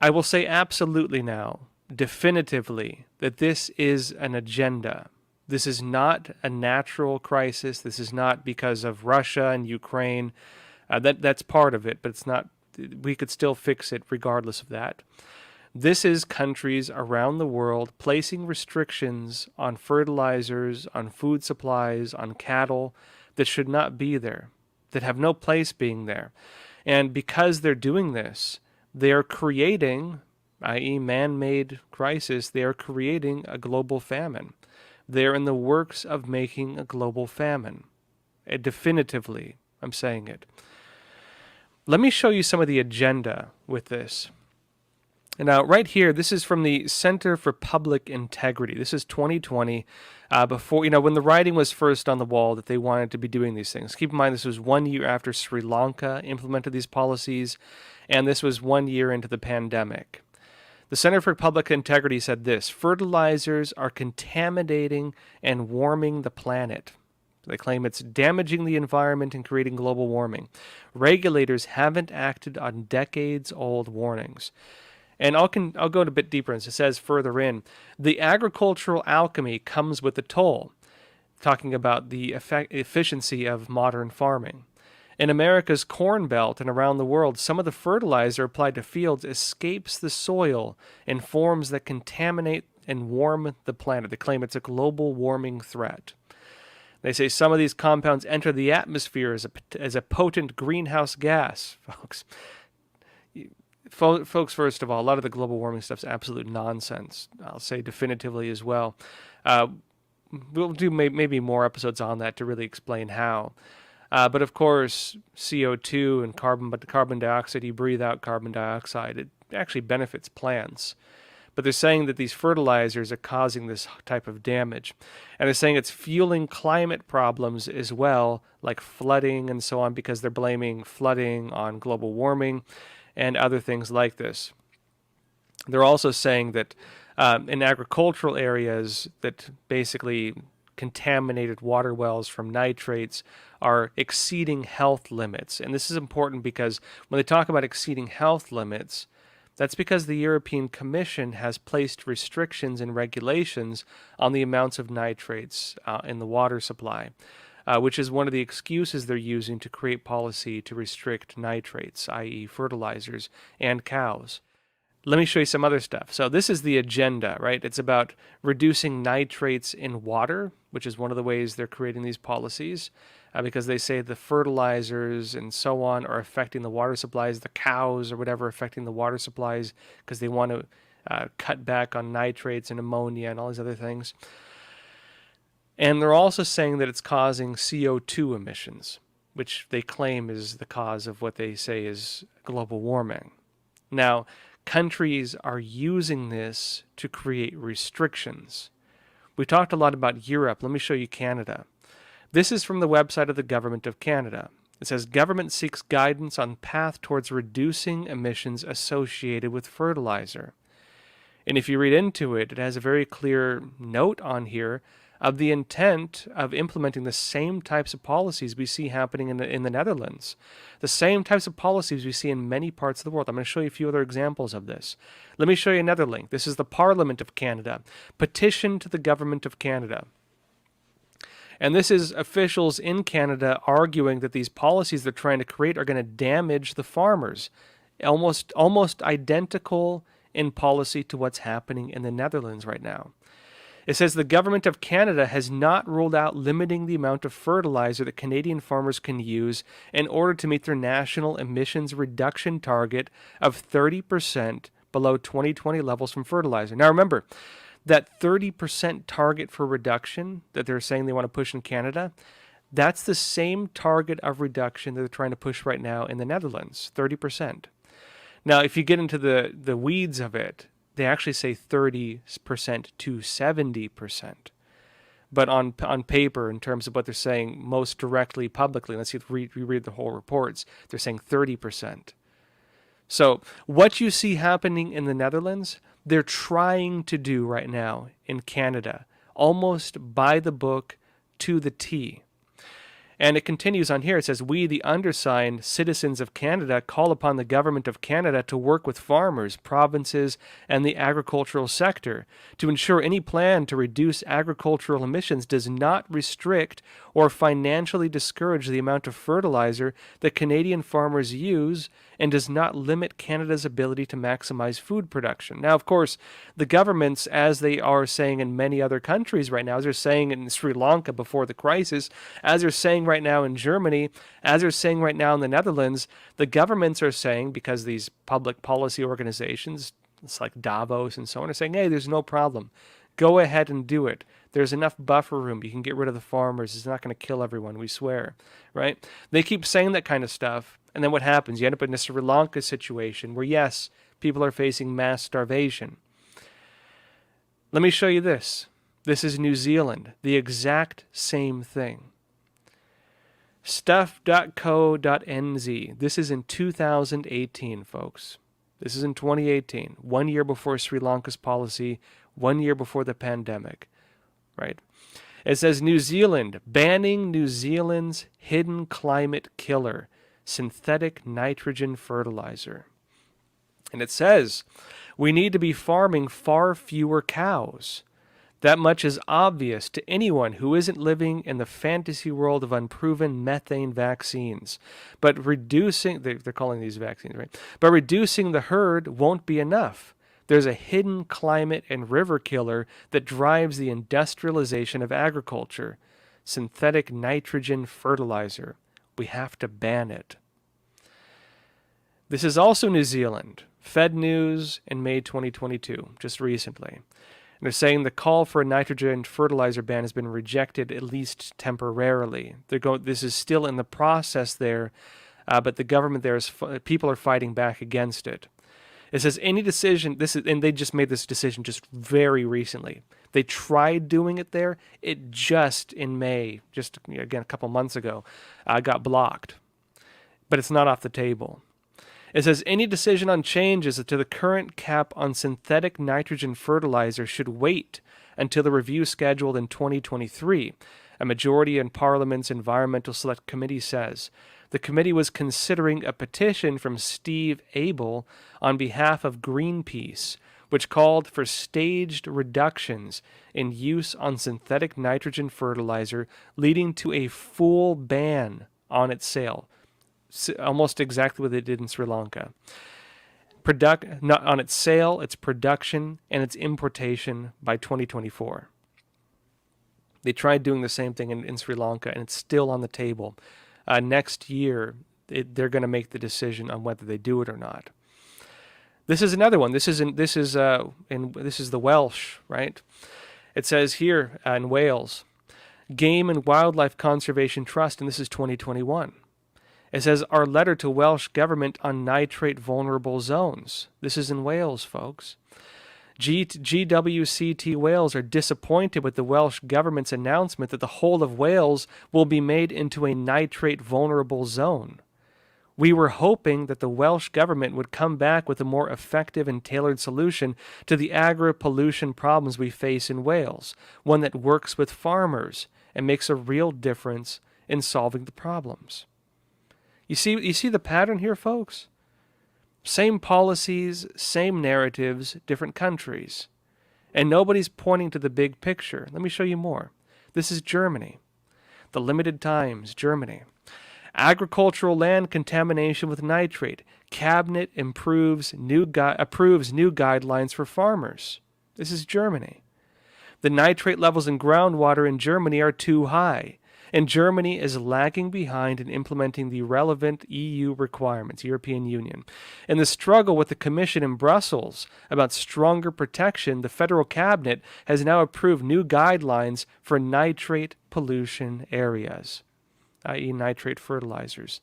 I will say absolutely now, definitively, that this is an agenda. This is not a natural crisis. This is not because of Russia and Ukraine. That's part of it, but it's not. We could still fix it regardless of that. This is countries around the world placing restrictions on fertilizers, on food supplies, on cattle that should not be there, that have no place being there. And because they're doing this, they are creating, i.e., man-made crisis, they are creating a global famine. They're in the works of making a global famine. Definitively, I'm saying it. Let me show you some of the agenda with this. Now, right here, this is from the Center for Public Integrity. This is 2020, before, when the writing was first on the wall that they wanted to be doing these things. Keep in mind, this was 1 year after Sri Lanka implemented these policies, and this was 1 year into the pandemic. The Center for Public Integrity said this: fertilizers are contaminating and warming the planet. They claim it's damaging the environment and creating global warming. Regulators haven't acted on decades-old warnings. And I'll go a bit deeper. As it says further in, the agricultural alchemy comes with a toll, talking about the efficiency of modern farming. In America's Corn Belt and around the world, some of the fertilizer applied to fields escapes the soil in forms that contaminate and warm the planet. They claim it's a global warming threat. They say some of these compounds enter the atmosphere as a potent greenhouse gas, folks. Folks, first of all, a lot of the global warming stuff is absolute nonsense. I'll say definitively as well. We'll do maybe more episodes on that to really explain how. But of course, CO2 and carbon dioxide, you breathe out carbon dioxide, it actually benefits plants. But they're saying that these fertilizers are causing this type of damage. And they're saying it's fueling climate problems as well, like flooding and so on, because they're blaming flooding on global warming and other things like this. They're also saying that in agricultural areas that basically contaminated water wells from nitrates are exceeding health limits. And this is important because when they talk about exceeding health limits, that's because the European Commission has placed restrictions and regulations on the amounts of nitrates in the water supply, which is one of the excuses they're using to create policy to restrict nitrates, i.e. fertilizers, and cows. Let me show you some other stuff. So this is the agenda, right? It's about reducing nitrates in water, which is one of the ways they're creating these policies, because they say the fertilizers and so on are affecting the water supplies, the cows or whatever affecting the water supplies because they want to cut back on nitrates and ammonia and all these other things. And they're also saying that it's causing CO2 emissions, which they claim is the cause of what they say is global warming. Now, countries are using this to create restrictions. We talked a lot about Europe. Let me show you Canada. This is from the website of the Government of Canada. It says, government seeks guidance on path towards reducing emissions associated with fertilizer. And if you read into it, it has a very clear note on here of the intent of implementing the same types of policies we see happening in the Netherlands. The same types of policies we see in many parts of the world. I'm going to show you a few other examples of this. Let me show you another link. This is the Parliament of Canada. Petition to the Government of Canada. And this is officials in Canada arguing that these policies they're trying to create are going to damage the farmers. Almost identical in policy to what's happening in the Netherlands right now. It says the Government of Canada has not ruled out limiting the amount of fertilizer that Canadian farmers can use in order to meet their national emissions reduction target of 30% below 2020 levels from fertilizer. Now remember, that 30% target for reduction that they're saying they want to push in Canada, that's the same target of reduction that they're trying to push right now in the Netherlands, 30%. Now, if you get into the weeds of it, they actually say 30% to 70%. But on paper, in terms of what they're saying most directly publicly, let's see if we read the whole reports, they're saying 30%. So what you see happening in the Netherlands, they're trying to do right now in Canada, almost by the book to the T. And it continues on here. It says, we, the undersigned citizens of Canada, call upon the government of Canada to work with farmers, provinces, and the agricultural sector to ensure any plan to reduce agricultural emissions does not restrict or financially discourage the amount of fertilizer that Canadian farmers use and does not limit Canada's ability to maximize food production. Now, of course, the governments, as they are saying in many other countries right now, as they're saying in Sri Lanka before the crisis, as they're saying right now in Germany, as they're saying right now in the Netherlands, the governments are saying, because these public policy organizations, it's like Davos and so on, are saying, hey, there's no problem. Go ahead and do it. There's enough buffer room. You can get rid of the farmers. It's not going to kill everyone, we swear, right? They keep saying that kind of stuff, and then what happens? You end up in a Sri Lanka situation where, yes, people are facing mass starvation. Let me show you this. This is New Zealand. The exact same thing. Stuff.co.nz. This is in 2018, folks. This is in 2018, 1 year before Sri Lanka's policy, 1 year before the pandemic, right? It says New Zealand, banning New Zealand's hidden climate killer, synthetic nitrogen fertilizer. And it says, we need to be farming far fewer cows. That much is obvious to anyone who isn't living in the fantasy world of unproven methane vaccines. But reducing, they're calling these vaccines, right? But reducing the herd won't be enough. There's a hidden climate and river killer that drives the industrialization of agriculture. Synthetic nitrogen fertilizer. We have to ban it. This is also New Zealand. Fed News in May 2022, just recently. They're saying the call for a nitrogen fertilizer ban has been rejected, at least temporarily. This is still in the process there, but the government there people are fighting back against it. It says any decision, and they just made this decision just very recently. They tried doing it there. It just in May, just again a couple months ago, got blocked. But it's not off the table. It says any decision on changes to the current cap on synthetic nitrogen fertilizer should wait until the review scheduled in 2023. A majority in Parliament's Environmental Select Committee says. The committee was considering a petition from Steve Abel on behalf of Greenpeace, which called for staged reductions in use on synthetic nitrogen fertilizer, leading to a full ban on its sale. Almost exactly what they did in Sri Lanka. Not on its sale, its production, and its importation by 2024. They tried doing the same thing in Sri Lanka, and it's still on the table. Next year, they're going to make the decision on whether they do it or not. This is another one. This is the Welsh, right? It says here in Wales, Game and Wildlife Conservation Trust, and this is 2021. It says, our letter to Welsh government on nitrate vulnerable zones. This is in Wales, folks. GWCT Wales are disappointed with the Welsh government's announcement that the whole of Wales will be made into a nitrate vulnerable zone. We were hoping that the Welsh government would come back with a more effective and tailored solution to the agri-pollution problems we face in Wales, one that works with farmers and makes a real difference in solving the problems. You see the pattern here, folks? Same policies, same narratives, different countries. And nobody's pointing to the big picture. Let me show you more. This is Germany. The Limited Times, Germany. Agricultural land contamination with nitrate. Cabinet approves new guidelines for farmers. This is Germany. The nitrate levels in groundwater in Germany are too high. And Germany is lagging behind in implementing the relevant EU requirements, European Union. In the struggle with the Commission in Brussels about stronger protection, the federal cabinet has now approved new guidelines for nitrate pollution areas, i.e. nitrate fertilizers.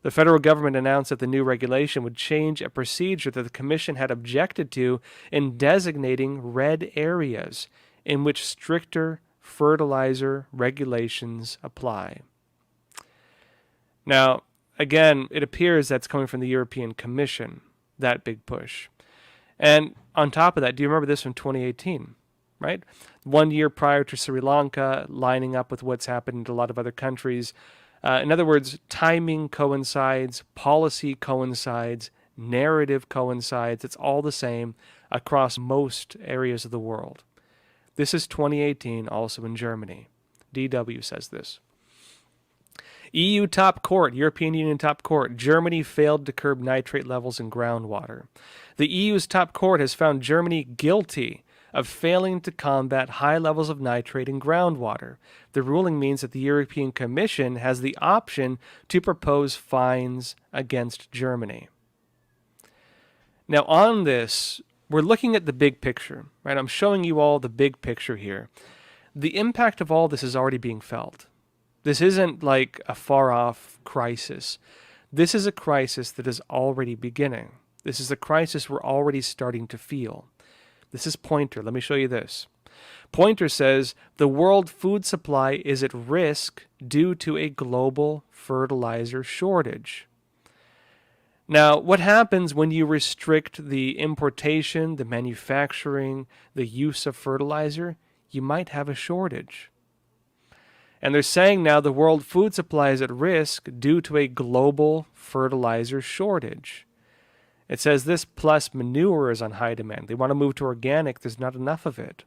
The federal government announced that the new regulation would change a procedure that the Commission had objected to in designating red areas in which stricter fertilizer regulations apply. Now, again, it appears that's coming from the European Commission, that big push. And on top of that, do you remember this from 2018, right? 1 year prior to Sri Lanka, lining up with what's happened in a lot of other countries, In other words, timing coincides, policy coincides, narrative coincides. It's all the same across most areas of the world. This is 2018, also in Germany. DW says this. EU top court, European Union top court, Germany failed to curb nitrate levels in groundwater. The EU's top court has found Germany guilty of failing to combat high levels of nitrate in groundwater. The ruling means that the European Commission has the option to propose fines against Germany. Now on this, we're looking at the big picture, right? I'm showing you all the big picture here. The impact of all this is already being felt. This isn't like a far-off crisis. This is a crisis that is already beginning. This is a crisis we're already starting to feel. This is Pointer. Let me show you this. Pointer says, the world food supply is at risk due to a global fertilizer shortage. Now, what happens when you restrict the importation, the manufacturing, the use of fertilizer? You might have a shortage. And they're saying now the world food supply is at risk due to a global fertilizer shortage. It says this plus manure is on high demand. They want to move to organic. There's not enough of it.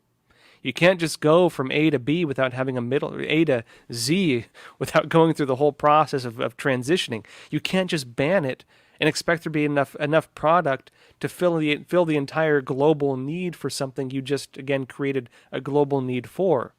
You can't just go from A to B without having a middle, or A to Z without going through the whole process of transitioning. You can't just ban it and expect there to be enough product to fill the entire global need for something you just, again, created a global need for.